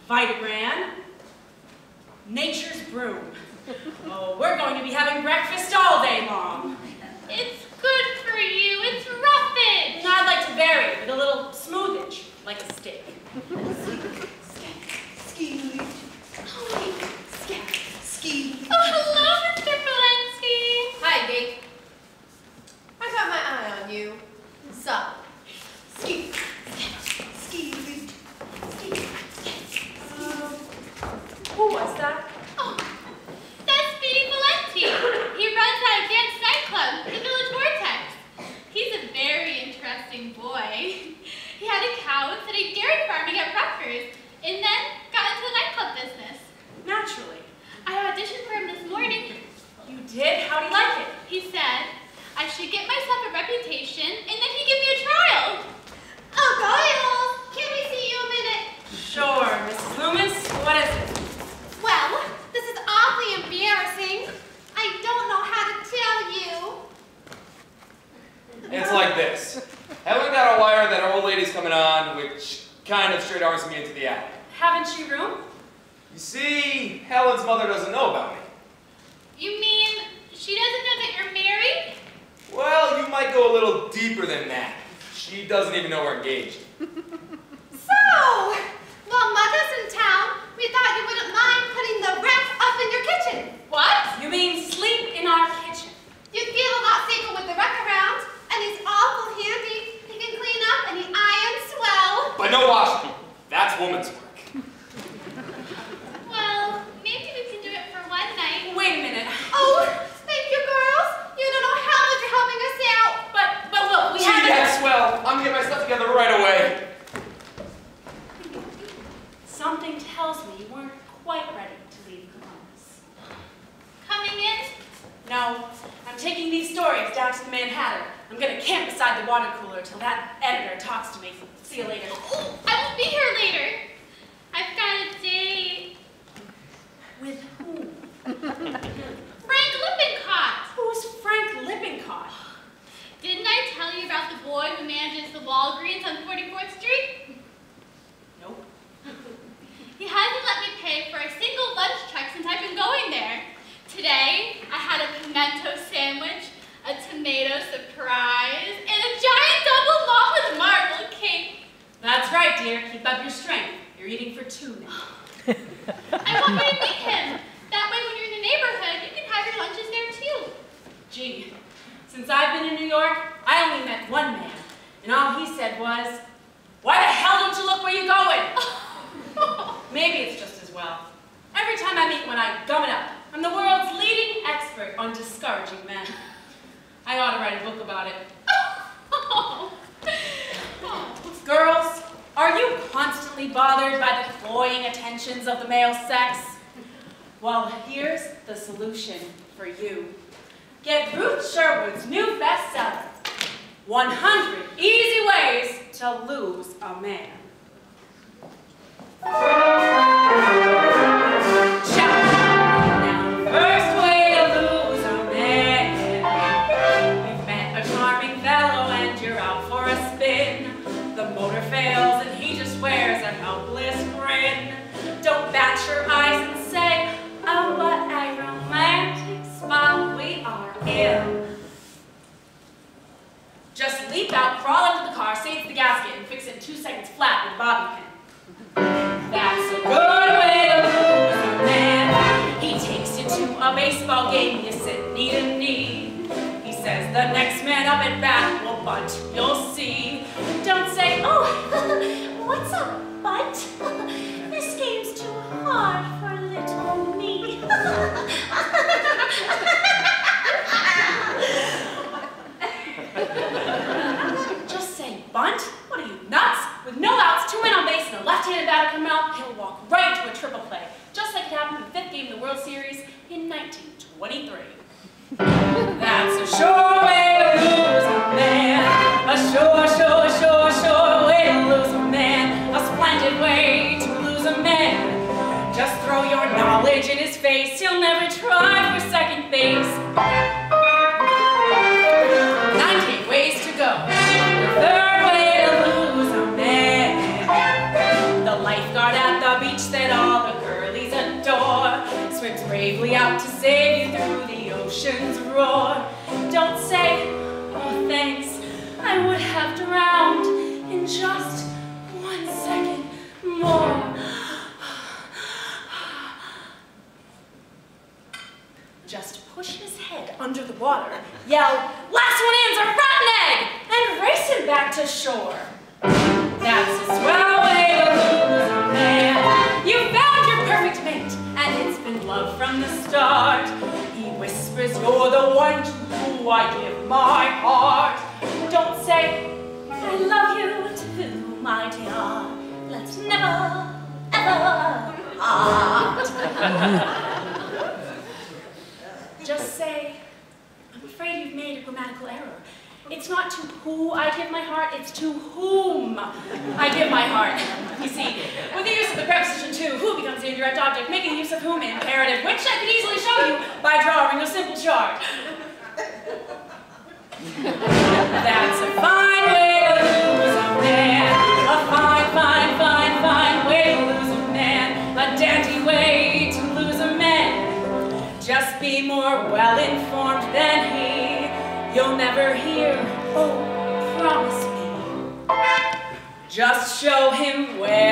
Vitagram, Nature's Broom. Oh, we're going to be having breakfast all day long. It's good for you. It's roughage. I'd like to vary with a little smoothage, like a steak. Oh, hello, Mr. Valenti. Hi, Gate. I got my eye on you. Sup? Who was that? Oh, that's Speedy Valenti. He runs that dance nightclub, the Village Vortex. He's a very interesting boy. He had a cow and studied dairy farming at Rutgers, and then got into the nightclub business. Naturally. I auditioned for him this morning. You did? How'd he like it? He said I should get myself a reputation, and then he'd give me a trial. Oh, Goyle! Can we see you a minute? Sure, Mrs. Loomis. What is it? Well, this is awfully embarrassing. I don't know how to tell you. It's like this. Helen got a wire that her old lady's coming on, which kind of straight arms me into the alley. Haven't she room? You see, Helen's mother doesn't know about me. You mean she doesn't know that you're married? Well, you might go a little deeper than that. She doesn't even know we're engaged. So, while Mother's in town, we thought you wouldn't mind putting the ref up in your kitchen. What? You mean sleep in our kitchen? You'd feel a lot safer with the ref around, and he's awful handy. He can clean up and he irons swell. But no washing. That's woman's work. Well, maybe we can do it for one night. Wait a minute. Oh, thank you, girls. You don't know how much you're helping us out. But look, we have to... That's swell. I'm gonna get my stuff together right away. Something tells me you weren't quite ready to leave Columbus. Coming in? No, I'm taking these stories down to the Manhattan. I'm gonna camp beside the water cooler till that editor talks to me. See you later. Oh, I won't be here later. I've got a date. With whom? Frank Lippincott. Who's Frank Lippincott? Didn't I tell you about the boy who manages the Walgreens on 44th Street? Nope. He hasn't let me pay for a single lunch check since I've been going there. Today, I had a pimento sandwich, a tomato surprise, and a giant double malt with marble cake. That's right, dear. Keep up your strength. You're eating for two now. I want you to meet him. That way, when you're in the neighborhood, you can have your lunches there too. Gee, since I've been in New York, I only met one man, and all he said was, "Why the hell don't you look where you're going?" Maybe it's just as well. Every time I meet one, I gum it up. I'm the world's leading expert on discouraging men. I ought to write a book about it. Girls, are you constantly bothered by the cloying attentions of the male sex? Well, here's the solution for you. Get Ruth Sherwood's new bestseller, 100 Easy Ways to Lose a Man. Now, first way to lose a man. You've met a charming fellow and you're out for a spin. The motor fails and he just wears a helpless grin. Don't bat your eyes and say, "Oh, what a romantic spot we are in." Just leap out, crawl into the car, save the gasket, and fix it in 2 seconds flat with a bobby pin. That's a good way to lose a man. He takes you to a baseball game, you sit knee to knee. He says the next man up at bat will bunt, you'll see. Don't say, "Oh, what's a bunt? This game's too hard for little me." Just say, "Bunt? What are you, nuts?" With no outs, 2 men on base, and a left-handed batter come out, he'll walk right into a triple play, just like it happened in the 5th game of the World Series in 1923. That's a sure way to lose a man. A sure way to lose a man. A splendid way to lose a man. Just throw your knowledge in his face, he'll never try for second base. 98 ways to go. The third way to lose a man. The lifeguard at the beach said, bravely out to save you through the ocean's roar. Don't say, oh thanks, I would have drowned in just 1 second more. Just push his head under the water, yell, last one in's a rotten egg, and race him back to shore. That's a swell way to lose a man. You found your perfect mate, and it's been love from the start. He whispers, you're the one to whom I give my heart. Don't say, I love you too, my dear. Let's never, ever part. Just say, I'm afraid you've made a grammatical error. It's not to who I give my heart, it's to whom I give my heart. You see, with the use of the preposition to, who becomes the indirect object, making use of whom in imperative, which I could easily show you by drawing a simple chart. That's a fine way to lose a man. A fine, fine, fine, fine way to lose a man. A dandy way to lose a man. Just be more well-informed than he. You'll never hear, oh, promise me. Just show him where